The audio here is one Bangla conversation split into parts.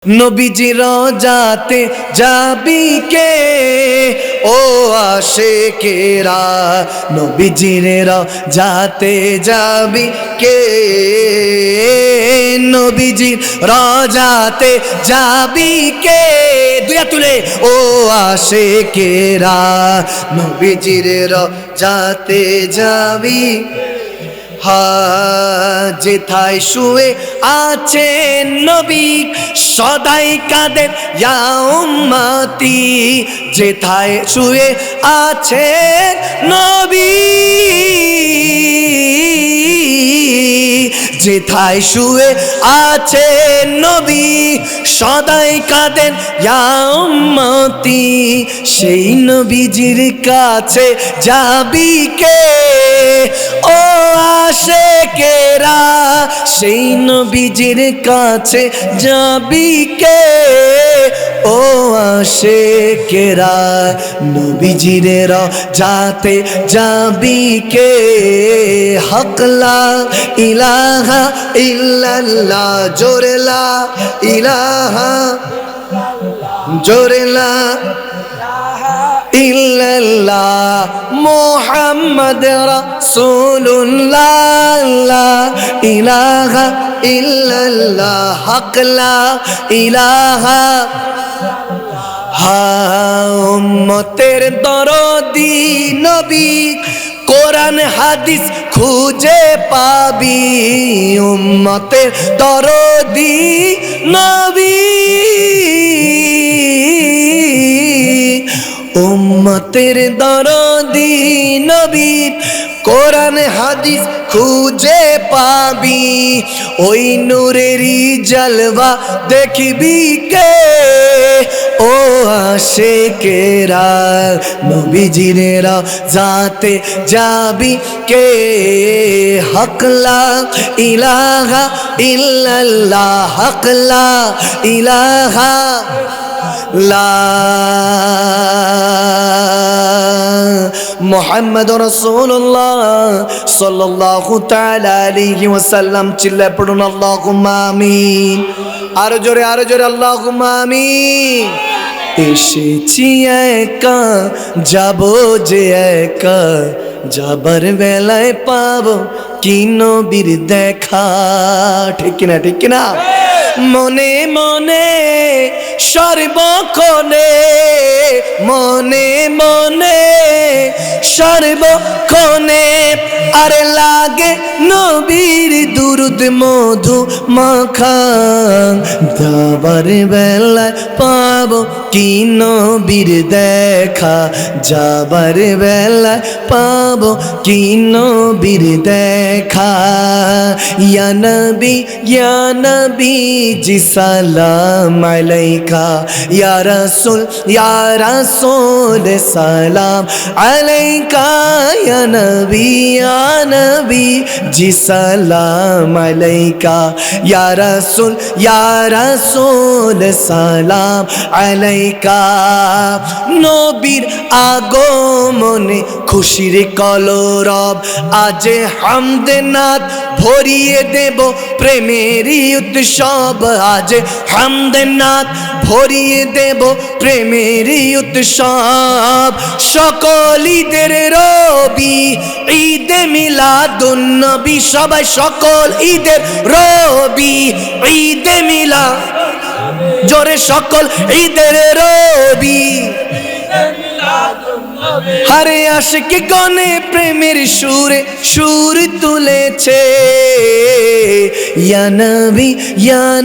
নবীজি রোজাতে যাবি কে ও আশিকেরা, নবীজির রোজাতে যাবি কে, নবীজির রোজাতে যাবি কে, দুয়া তুলে ও আশিকেরা, নবীজির রোজাতে যাবি। যেথায় শুয়ে আছেন নবী সদাই কাঁদেন ইয়া উম্মতি, যেথায় শুয়ে আছেন নবী, যেথায় শুয়ে আছেন নবী সদাই কাঁদেন ইয়া উম্মতি, সেই নবীজির কাছে যাবি কে ও আশিকেরা, সেই নবীজির কাছে যাবি কে ও আশিকেরা, নবীজির রোজাতে যাবি কে, হক লা ইলাহা ইল্লাল্লাহ, জোরে লা ইলাহা, জোরে লা ইল্লাল্লাহ, মুহাম্মদ রাসূলুল্লাহ, লা ইলাহা ইল্লাল্লাহ, হক লা ইলাহা। উম্মতের দরদি নবী, কোরআন হাদিস খুঁজে পাবি, উম্মতের দরদি নবী, উম্মতের দরদি নবী, কোরআন হাদিস খুঁজে পাবি, ওই নূরেরই জলওয়া দেখবি কে ও আশিকেরা, নবীজির রোজাতে যাবি কে, হক লা ইলাহা ইল্লাল্লাহ, হক লা ইলাহা লা মুহাম্মাদুর রাসূলুল্লাহ সাল্লাল্লাহু তাআলা আলাইহি ওয়াসাল্লাম, চিল্লায়ে পড়ুন আল্লাহুম্মা আমিন, আরো জোরে আল্লাহুম্মা আমিন। এসেছি একা যাবো যে একা, যাবার বেলায় পাবো কি নবীর দেখা, ঠিক কিনা ঠিক কিনা, মনে মনে সর্বক্ষণে, মনে মনে সর্বক্ষণে, আরে লাগে নবীর দুরুদ মধু মাখা, যাবার বেলায় পাবো কি নবীর দেখা, যাবার বেলায় পাবো কি নবীর দেখা, ইয়া নবী জি সালাম আলাইকা, ইয়া রাসূল সালাম আলাইকা, ইয়া নবী জি সালাম আলাইকা, ইয়া রাসূল সালাম আলাইকা। নবীর আগমনে খুশির কলরব, আজ হামদে নাত ভরিয়ে দেব প্রেমেরই উৎসব, আজ হামদে নাত ভরিয়ে দেব প্রেমেরই উৎসব, সকল ঈদের রবি ঈদে মিলাদুন নবী, সবাই সকল ঈদের রবি ঈদে মিলাদ, জোরে সকল ঈদের রবি, হারে আশিক গনে প্রেমের সুরে সুর তুলেছে, ইয়া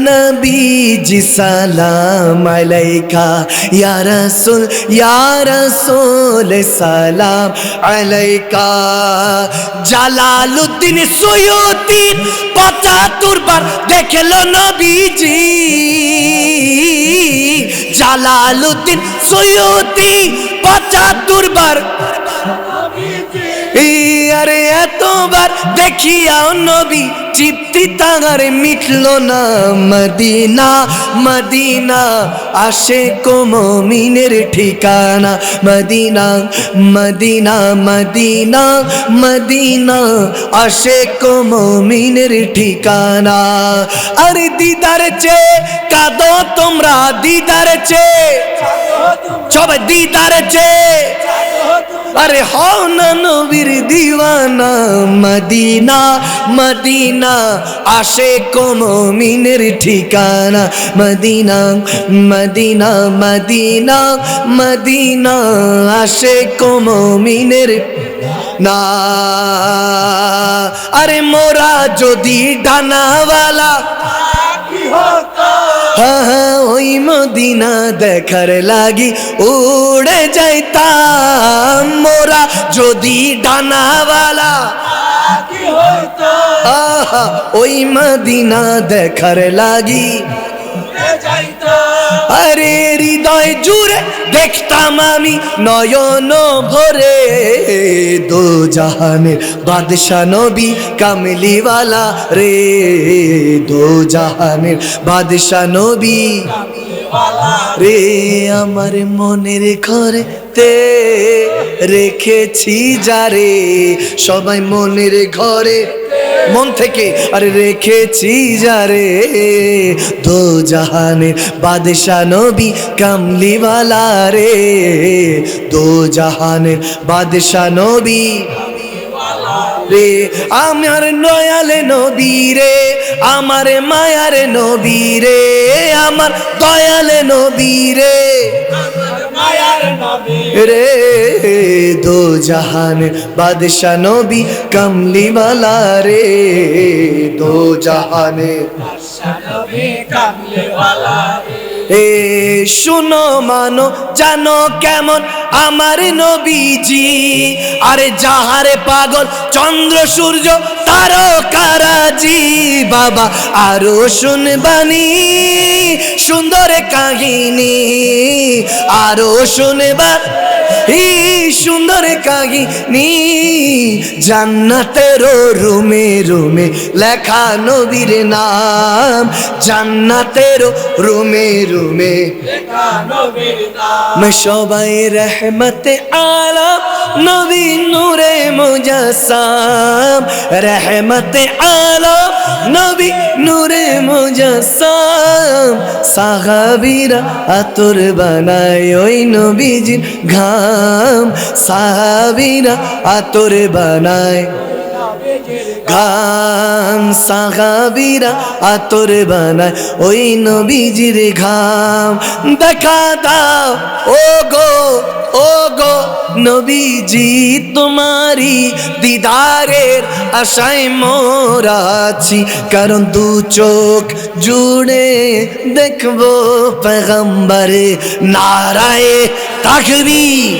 নবী জি সালাম আলাইকা, ইয়া রাসূল সালাম আলাইকা। জালালউদ্দিন সুয়ুতি ৭৫ বার দেখলো নবীজি, জালালউদ্দিন সুয়ুতি ৭৫ বার আরে এতবার দেখিয়াও নবী তৃপ্তি তাহার মিটল না। মদিনা মদিনা আশিক মুমিনের ঠিকানা। মদিনা মদিনা মদিনা মদিনা আশিক মুমিনের ঠিকানা। আরে দিদার চেয়ে কাঁদো তোমরা, দিদার চেয়ে সবাই দিদার চেয়ে আরে হও না নবীর দিওয়ানা। মদিনা মদিনা আশিক মুমিনের ঠিকানা। মদিনা মদিনা মদিনা মদিনা আশিক মুমিনের না। আরে মোরা যদি ডানাওয়ালা হ্যাঁ হ্যাঁ ওই মদিনা দেখার লাগি উড়ে যাইতাম। মোরা যদি ডানাওয়ালা ওই মদিনা দেখার লাগি আরে হৃদয় জুড়ে দেখতাম আমি নয়ন ভরে। দো জাহানের বাদশা নবী কামলিওয়ালা রে। দো জাহানের বাদশা নবী রে। আমার মনের ঘরে তে রেখেছি যারে, সবাই মনের ঘরে মন থেকে আরে রেখেছি যারে। দো জাহানের বাদশা নবী কামলিওয়ালা রে। দো জাহানের বাদশা নবী রে। আমার নয়ালে নবী রে, আমার মায়ার নবী রে, আমার দয়ালে নবী রে রে। দো জাহানের বাদশা নবী কামলিওয়ালা রে। দো জাহানের বাদশা নবী কামলিওয়ালা রে। শুনো মানো জানো কেমন আমার নবীজি। আরে যাহারে পাগল চন্দ্র সূর্য তারকারাজি। বাবা আরো শুনবানি সুন্দর কাহিনী, আরো শুনবা সুন্দর কাহিনী। জান্নাতের রুমে রুমে লেখা নবীর নাম। জান্নাতের রুমে রুমে লেখা নবীর নাম। সবাই রহমতে আলম নবী নূরে মুজাসসাম। রহমতে আলম নবী নূরে মুজাসসাম। সাহাবীরা আতর বানায় ওই নবীজির ঘাম। সাহাবীরা আতর বানায় ঘাম। সাহাবীরা আতর বানায় ওই নবীজির ঘাম। দেখা দাও ও গো ও গো নবীজি, তোমারি দিদারের আশায় মোরা আছি। কারণ দু চোখ জুড়ে দেখবো পেগম্বরে। নারায়ে তাকবীর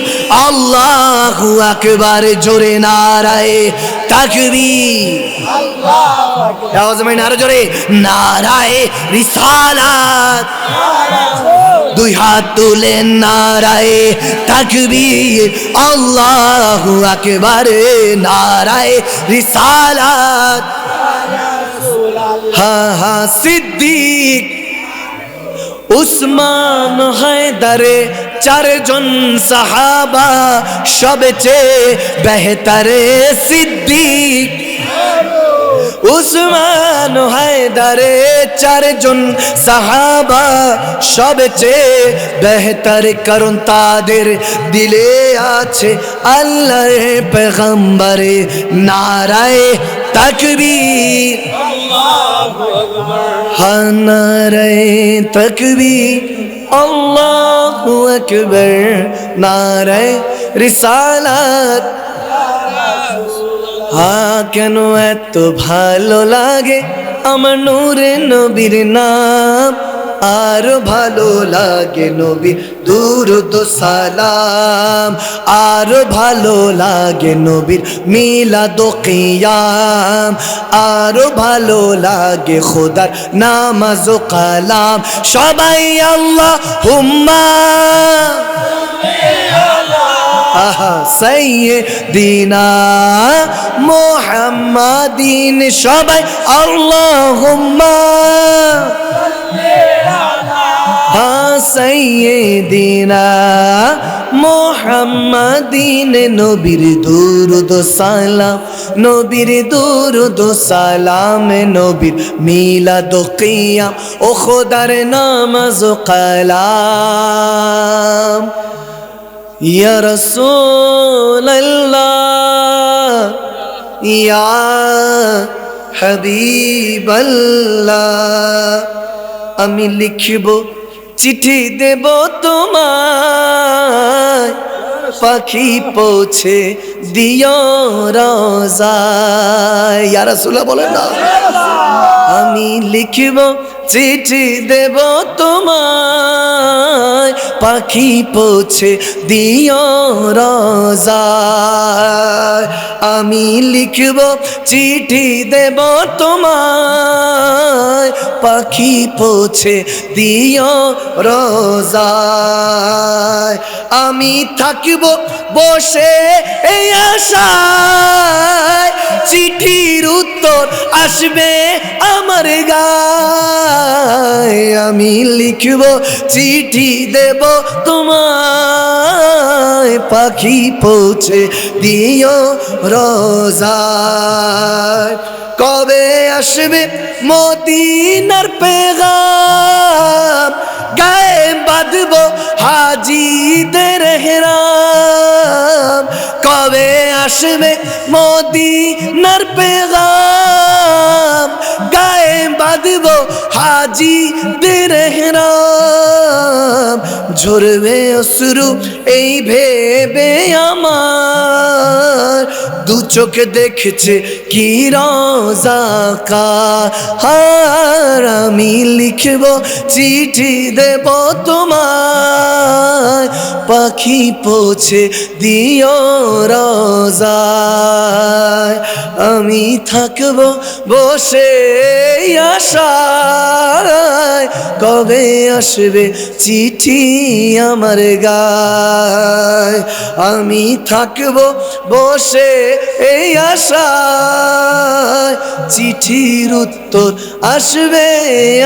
আল্লাহু আকবার, জোরে নারায়ে তাকবীর আল্লাহু আকবার। আওয়াজ মানে আরো জোরে নারায়ে রিসালাত। দুই হাত তুলে নারায়ে তাকবীর আল্লাহু আকবার। নারায়ে রিসালাত। হ্যাঁ হ্যাঁ সিদ্দিক উসমান হায়দারে চারজন সাহাবা সবচেয়ে বেহতরে। সিদ্দিক উসমান হায়দারে চারজন সাহাবা সবচেয়ে বেহতর। কারণ তাদের দিলে আছে আল্লাহর পেগম্বরে। নারায়ে তাকবীর আল্লাহু আকবার। হ্যাঁ নারায়ে তাকবীর আল্লাহু আকবার। নারায়ে রিসালাত। হ্যাঁ কেন এত ভালো লাগে আমার নূরে নবীর নাম। আর ভালো লাগে নবীর দুরূদ সালাম। আর ভালো লাগে নবীর মিলাদ ও কিয়াম। আর ভালো লাগে খোদার নামাজ ও কালাম। সবাই আল্লাহুম্মা আহা সাইয়্যিদিনা মুহাম্মাদিন সবাই আল্লাহুম্মা সাইয়্যিদিনা মুহাম্মাদিন নবীর দুরূদ সালাম নবীর দুরূদ সালাম নবীর মিলাদ কিয়াম ও খোদার নামাজ কালাম ইয়া রাসূলুল্লাহ ইয়া হাবিবাল্লাহ আমি লিখব চিঠি দেব তোমায় পাখি পৌঁছে দিও রোজায় ইয়া রাসূলুল্লাহ বলেন না আমি লিখব চিঠি দেব তোমায় পাখি পৌঁছে দিও রোজায় আমি লিখব চিঠি দেব তোমায় পাখি পৌঁছে দিও রোজায় আমি থাকব বসে এই আশায় চিঠির উত্তর আসবে আমার গায় আমি লিখব চিঠি দেব তোমায় পাখি পৌঁছে দিও রোজায় কবে আসবে মদিনার পেগাম গায়ে বাঁধব হাজিদের হেরাম কবে আসবে মদিনার পেগাম গায়ে বাঁধব হাজিদের হেরাম ঝরবে অশ্রু এই ভেবে আমার দু চোখ দেখছে কি রোজা কার আমি লিখব চিঠি দেব তোমায় পাখি পৌঁছে দিও রোজায় আমি থাকব বসে আশায় কবে আসবে চিঠি আমার গায় আমি থাকব বসে এই আশায় চিঠির উত্তর আসবে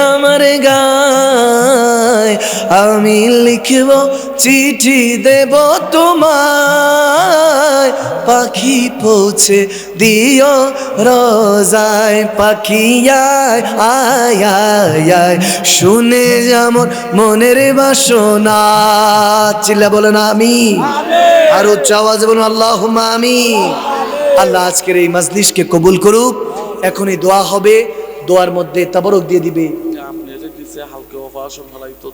আমার গায় আমি লিখব চিঠি দেব তোমায় পাখি পৌঁছে দিও রোজায় পাখি আয় আয় আয় আয় শুনে যেমন মনের বাসনা চিল্লা বলেন আমি আর উচ্চ আওয়াজে বলুন আল্লাহুম্মা আমিন আল্লাহ আজকের এই মাজলিসকে কবুল করুক এখনই দোয়া হবে দোয়ার মধ্যে তাবারক দিয়ে দিবে আপনি যে দিছে হালকা অপারেশন হলাই তো